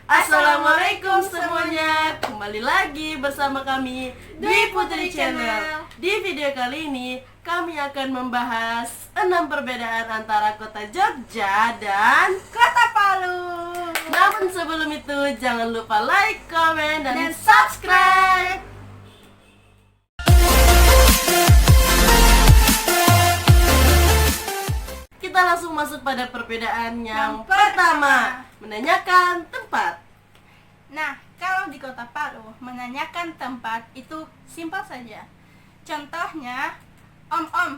Assalamualaikum semuanya. Kembali lagi bersama kami Dwi Putri Channel. Di video kali ini kami akan membahas 6 perbedaan antara kota Jogja dan Kota Palu. namun sebelum itu jangan lupa like, comment, dan subscribe. Kita langsung masuk pada perbedaan yang pertama, menanyakan tempat. Nah, kalau di Kota Palu menanyakan tempat itu simpel saja. Contohnya, Om,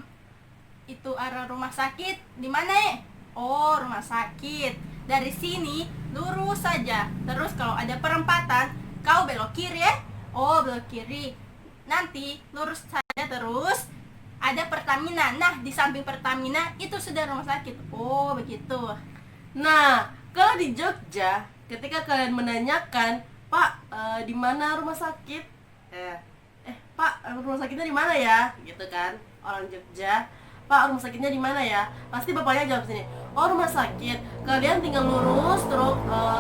itu arah rumah sakit di mana? Oh, rumah sakit. Dari sini lurus saja. Terus kalau ada perempatan, kau belok kiri ya? Oh, belok kiri. Nanti lurus saja terus ada Pertamina. Nah, di samping Pertamina itu sudah rumah sakit. Oh, begitu. Nah, kalau di Jogja, ketika kalian menanyakan, Pak, di mana rumah sakit? Pak, rumah sakitnya di mana ya? Gitu kan, orang Jogja. Pak, rumah sakitnya di mana ya? Pasti bapaknya jawab sini. Oh, rumah sakit. Kalian tinggal lurus terus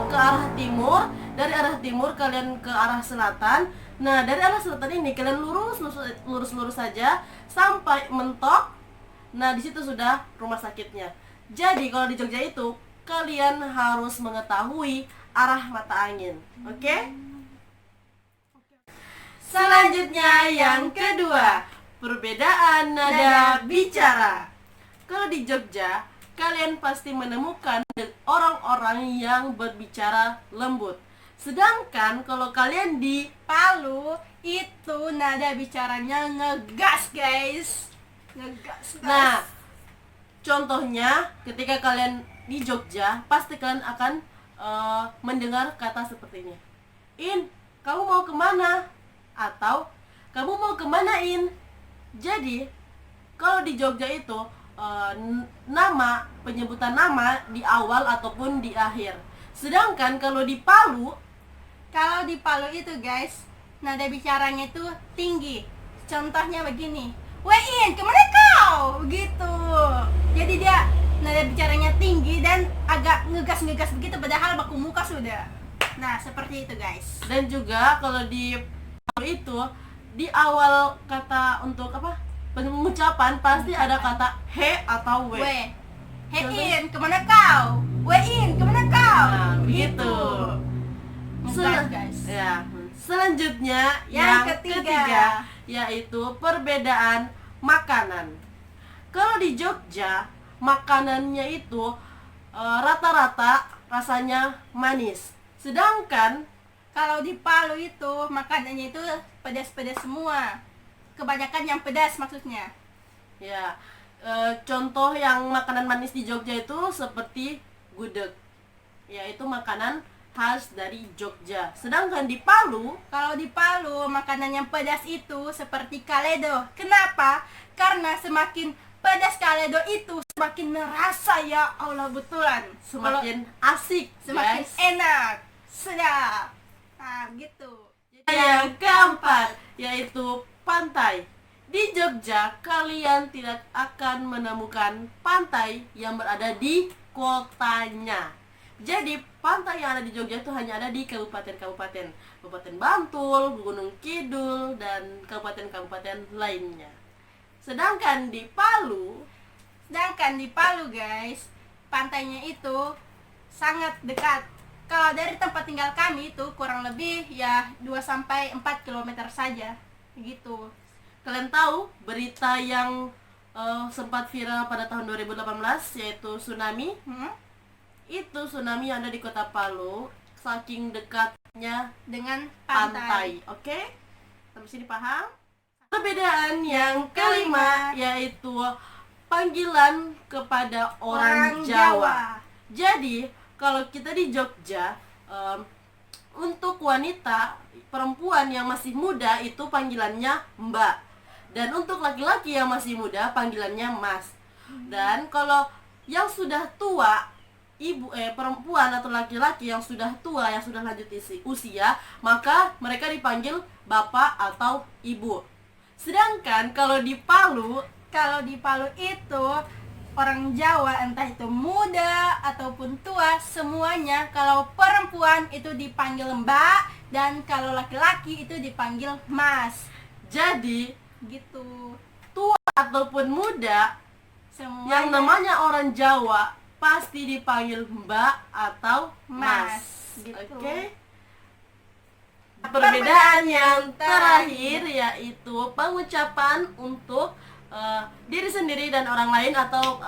ke arah timur. Dari arah timur kalian ke arah selatan. Nah, dari arah selatan ini kalian lurus saja sampai mentok. Nah, di situ sudah rumah sakitnya. Jadi, kalau di Jogja itu kalian harus mengetahui arah mata angin. Oke? Selanjutnya yang kedua, perbedaan nada bicara. Kalau di Jogja, kalian pasti menemukan orang-orang yang berbicara lembut. Sedangkan kalau kalian di Palu itu nada bicaranya ngegas, guys. Ngegas. Nah, contohnya ketika kalian di Jogja, pasti kalian akan mendengar kata seperti ini. In, kamu mau kemana? Atau, kamu mau kemana, In? Jadi, kalau di Jogja itu penyebutan nama di awal ataupun di akhir. Sedangkan kalau di Palu itu, guys, nada bicaranya itu tinggi. Contohnya begini. Wein, kemana kau? Begitu. Jadi dia nada bicaranya tinggi dan agak ngegas begitu, padahal baku muka sudah. Nah, seperti itu, guys. Dan juga kalau di Palu itu, di awal kata untuk pengucapan pasti ada kata he atau we. Hein, kemana kau? Wein, kemana kau? Nah, begitu. Ngegas, guys. Ya. Selanjutnya Yang ketiga, yaitu perbedaan makanan. Kalau di Jogja, makanannya itu rata-rata rasanya manis. Sedangkan kalau di Palu itu makanannya itu pedas-pedas semua. Kebanyakan yang pedas maksudnya. ya, contoh yang makanan manis di Jogja itu seperti gudeg. Yaitu makanan khas dari Jogja. Sedangkan di Palu, Kalau di Palu makanan yang pedas itu seperti kaledo. Kenapa? Karena semakin pedas kaledo itu semakin merasa, ya Allah, betulan. semakin asik, Semakin guys. enak, sedap. Nah, gitu. Yang keempat, yaitu pantai. Di Jogja, kalian tidak akan menemukan pantai yang berada di kotanya. Jadi, pantai yang ada di Jogja itu hanya ada di kabupaten-kabupaten. Kabupaten Bantul, Gunung Kidul, dan kabupaten-kabupaten lainnya. Sedangkan di Palu, Guys, pantainya itu sangat dekat. Kalau dari tempat tinggal kami itu kurang lebih ya 2-4 km saja. Begitu. kalian tahu berita yang sempat viral pada tahun 2018, yaitu tsunami? Itu tsunami yang ada di kota Palu, saking dekatnya Dengan pantai. pantai. Oke? Sampai sini paham? Perbedaan yang kelima yaitu panggilan kepada orang Jawa. Jadi, kalau kita di Jogja, untuk wanita, perempuan yang masih muda itu panggilannya Mbak. Dan untuk laki-laki yang masih muda panggilannya Mas. Dan kalau yang sudah tua, perempuan atau laki-laki yang sudah tua, yang sudah lanjut usia, maka mereka dipanggil bapak atau ibu. Sedangkan kalau di Palu Itu orang Jawa, entah itu muda ataupun tua, semuanya kalau perempuan itu dipanggil Mbak dan kalau laki-laki itu dipanggil Mas. Jadi Gitu. tua ataupun muda Semuanya yang namanya orang Jawa pasti dipanggil Mbak atau Mas. Gitu. Oke. Perbedaan yang terakhir yaitu pengucapan untuk diri sendiri dan orang lain atau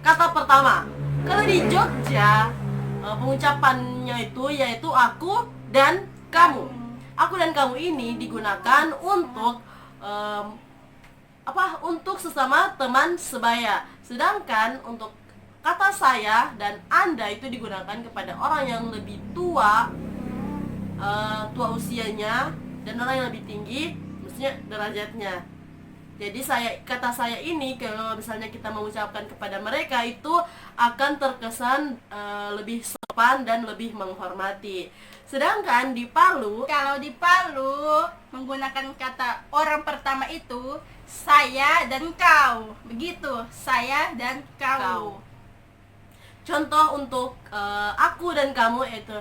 kata pertama. Kalau di Jogja pengucapannya itu yaitu aku dan kamu. Aku dan kamu ini digunakan untuk untuk sesama teman sebaya. Sedangkan untuk kata saya dan Anda itu digunakan kepada orang yang lebih tua, tua usianya, dan orang yang lebih tinggi, maksudnya derajatnya. Jadi kata saya ini kalau misalnya kita mengucapkan kepada mereka itu akan terkesan lebih sopan dan lebih menghormati. Sedangkan di Palu, Kalau di Palu menggunakan kata orang pertama itu saya dan kau. Begitu, saya dan kau. contoh untuk aku dan kamu itu,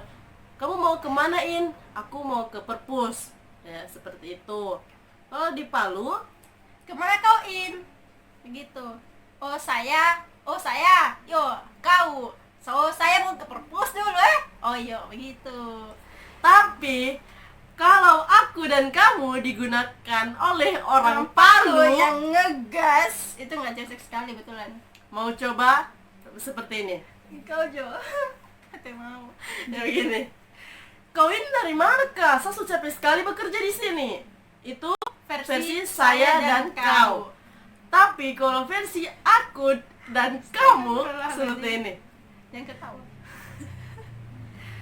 kamu mau kemana In? Aku mau ke perpus, ya seperti itu. Kalau di Palu, Kemana kau In? Begitu. Oh saya, yo kau. So saya mau ke perpus dulu Oh iya, begitu. tapi kalau aku dan kamu digunakan oleh orang Palu, yang ngegas itu nggak cocok sekali betulan. mau coba seperti ini. Kau Jo, kata mau. Ya begini. Kau ini dari mana kah? Saya sudah capek sekali bekerja di sini. Itu versi saya dan kau. Tapi kalau versi aku dan kamu seperti ini. Yang ketawa.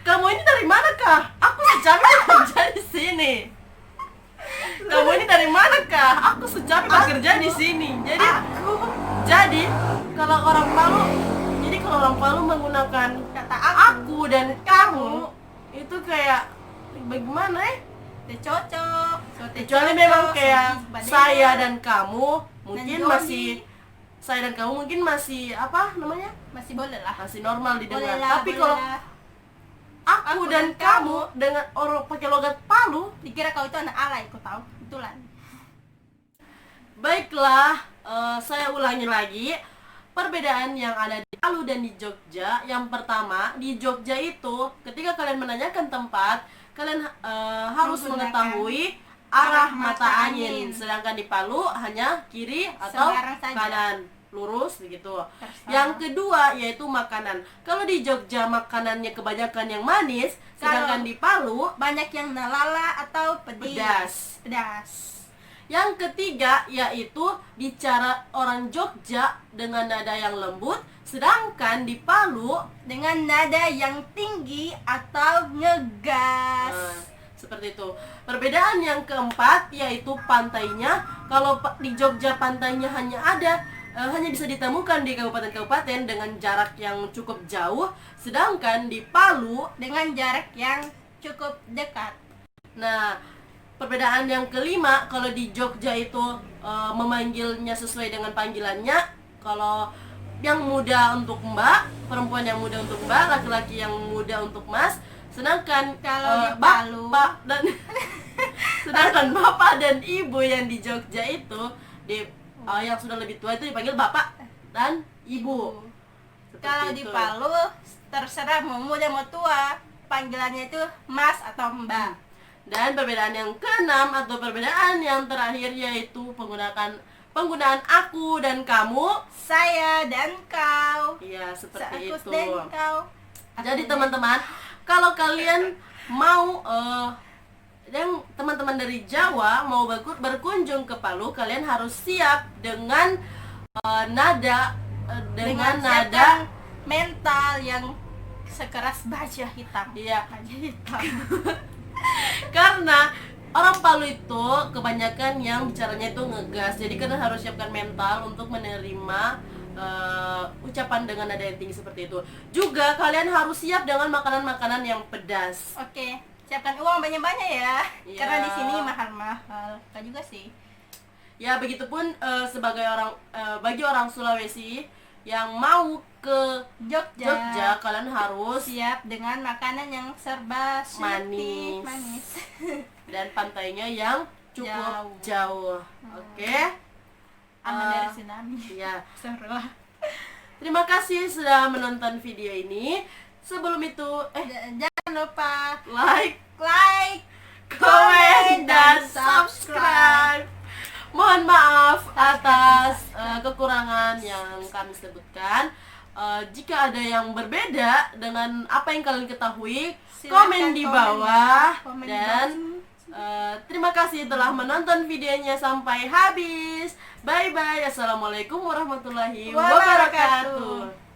Kamu ini dari mana kah? Aku sudah capek bekerja di sini. Kamu ini dari mana kah? Aku sudah capek bekerja di sini. Jadi kalau orang Palu menggunakan Kata aku dan kamu itu kayak bagaimana Tidak cocok. kecuali memang kayak saya dan kamu Joni. mungkin masih saya dan kamu mungkin masih apa namanya, masih boleh lah. masih normal Boleh didengar. lah, Tapi boleh kalau lah. aku dan kamu dengan orang pakai logat Palu, Dikira kau itu anak alay, kau tahu? Betulan. baiklah, saya ulangi lagi perbedaan yang ada di Palu dan di Jogja. Yang pertama, di Jogja itu ketika kalian menanyakan tempat, kalian harus Menggunakan mengetahui arah mata angin. Sedangkan di Palu hanya kiri atau Sembarang saja. kanan, lurus begitu. Terserah. Yang kedua yaitu makanan. Kalau di Jogja makanannya kebanyakan yang manis, sedangkan di Palu Banyak yang nalala atau pedas. Pedas. Yang ketiga yaitu bicara orang Jogja dengan nada yang lembut, sedangkan di Palu Dengan nada yang tinggi atau ngegas. seperti itu. Perbedaan yang keempat yaitu pantainya. Kalau di Jogja pantainya hanya bisa ditemukan di kabupaten-kabupaten dengan jarak yang cukup jauh, sedangkan di Palu, Dengan jarak yang cukup dekat. nah, perbedaan yang kelima, kalau di Jogja itu memanggilnya sesuai dengan panggilannya. Kalau yang muda untuk Mbak, perempuan yang muda untuk Mbak, laki-laki yang muda untuk Mas. Sedangkan Kalau di Palu, bapak dan sedangkan bapak dan ibu yang di Jogja itu yang sudah lebih tua itu dipanggil bapak dan ibu. Seperti Kalau di itu. Palu terserah mau muda mau tua, panggilannya itu Mas atau Mbak. Dan perbedaan yang keenam atau perbedaan yang terakhir yaitu penggunaan aku dan kamu. Saya dan kau. Iya, seperti Aku itu. dan kau. Jadi teman-teman, kalau kalian mau yang teman-teman dari Jawa mau berkunjung ke Palu, kalian harus siap dengan nada dengan nada siapkan mental yang sekeras baja hitam. iya, Baja hitam. karena orang Palu itu kebanyakan yang bicaranya itu ngegas. Jadi kalian harus siapkan mental untuk menerima ucapan dengan nada yang tinggi seperti itu. Juga kalian harus siap dengan makanan-makanan yang pedas. Oke, siapkan uang banyak-banyak ya. Iya. Karena di sini mahal-mahal. Kau juga sih. Ya begitupun bagi orang Sulawesi yang mau ke Jogja, Jogja, kalian harus siap dengan makanan yang serba sweetie, manis. dan pantainya yang cukup jauh. Oke. Aman dari tsunami. Ya. Seru lah. Terima kasih sudah menonton video ini. Sebelum itu, Jangan lupa like, comment, dan subscribe. Mohon maaf atas kekurangan yang kami sebutkan. Jika ada yang berbeda dengan apa yang kalian ketahui, komen di bawah. Dan terima kasih telah menonton videonya sampai habis. Bye bye. Assalamualaikum warahmatullahi wabarakatuh.